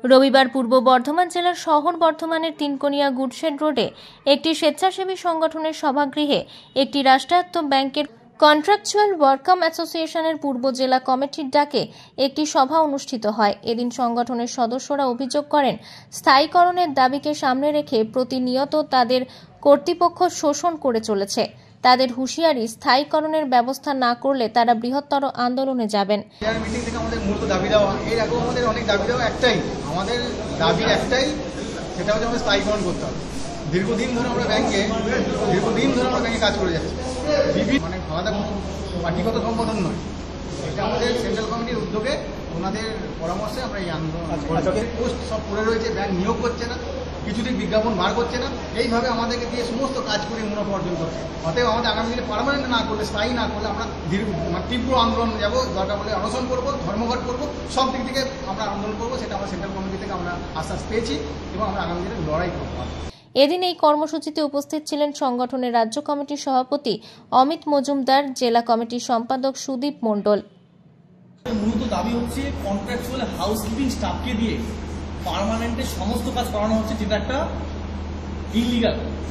রবিবার পূর্ব বর্ধমান জেলার শহর বর্ধমানের তিনকোনিয়া গুডশেড রোডে একটি স্বেচ্ছাসেবী সংগঠনের সভাগৃহে একটি রাষ্ট্রায়ত্ত ব্যাংকের কন্ট্রাকচুয়াল ওয়ার্কার অ্যাসোসিয়েশনের পূর্ব জেলা কমিটির ডাকে একটি সভা অনুষ্ঠিত হয়। এদিন সংগঠনের সদস্যরা অভিযোগ করেন, স্থায়ীকরণের দাবিকে সামনে রেখে প্রতিনিয়ত তাদের কর্তৃপক্ষ শোষণ করে চলেছে। তাদের হুঁশিয়ারি, স্থায়ীকরণের ব্যবস্থা না করলে তারা বৃহত্তর আন্দোলনে যাবেন। মিটিং থেকে আমাদের মূলত দাবি দেওয়া, এর আগেও আমাদের অনেক দাবি দেওয়া একটাই, আমাদের দাবি একটাই, সেটা হচ্ছে আমাদের স্থায়ীকরণ করতে হবে। দীর্ঘদিন ধরে আমরা ব্যাংকে কাজ করে যাচ্ছি, মানে আলাদা কোনো পার্টিগত সম্বোধন নয়, এটা আমাদের সেন্ট্রাল কমিটির উদ্যোগে, ওনাদের পরামর্শে আমরা এই আন্দোলন। পোস্ট সব পড়ে রয়েছে, ব্যাংক নিয়োগ করছে না, কিছুদিন বিজ্ঞাপন বার করছে না, এইভাবে আমাদেরকে দিয়ে সমস্ত কাজ করে মুনাফা অর্জন করছে। অতএব আমাদের আগামী দিনে পার্মানেন্ট না করলে, স্থায়ী না করলে আমরা তীব্র আন্দোলন যাবো, দরকার বলে অনশন করবো, ধর্মঘট করবো, সব দিক থেকে আমরা আন্দোলন করবো। সেটা আমরা সেন্ট্রাল কমিটি থেকে আমরা আশ্বাস পেয়েছি এবং আমরা আগামী দিনে লড়াই করবো। এদিন এই কর্মসূচিতে উপস্থিত ছিলেন সংগঠনের রাজ্য কমিটির সভাপতি অমিত মজুমদার, জেলা কমিটির সম্পাদক সুদীপ মণ্ডল। মূলত দাবি হচ্ছে কন্ট্রাকচুয়াল হাউসকিপিং স্টাফকে দিয়ে পার্মানেন্টের সমস্ত কাজ করানো হচ্ছে, যেটা একটা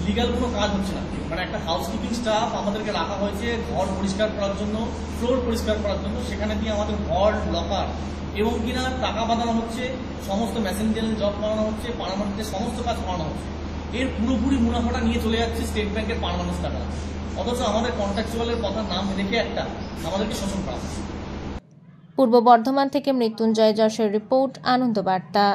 লিগাল কোনো কাজ হচ্ছে না। মানে একটা হাউসকিপিং স্টাফ আমাদেরকে রাখা হয়েছে ঘর পরিষ্কার করার জন্য, ফ্লোর পরিষ্কার করার জন্য, সেখানে দিয়ে আমাদের ঘর, লকার এবং কিনা টাকা বাঁধানো হচ্ছে, সমস্ত ম্যাসেঞ্জারের জব করানো হচ্ছে, পার্মানেন্টের সমস্ত কাজ করানো হচ্ছে। এর পুরোপুরি মুনাফাটা নিয়ে চলে যাচ্ছে স্টেট ব্যাংকের পার্মানেন্ট টাকা, অথচ আমাদের কন্ট্রাকচুয়ালের কথা নাম রেখে আমাদেরকে শোষণ করা হচ্ছে। পূর্ব বর্ধমান থেকে মৃত্যুঞ্জয় যশের রিপোর্ট, আনন্দ বার্তা।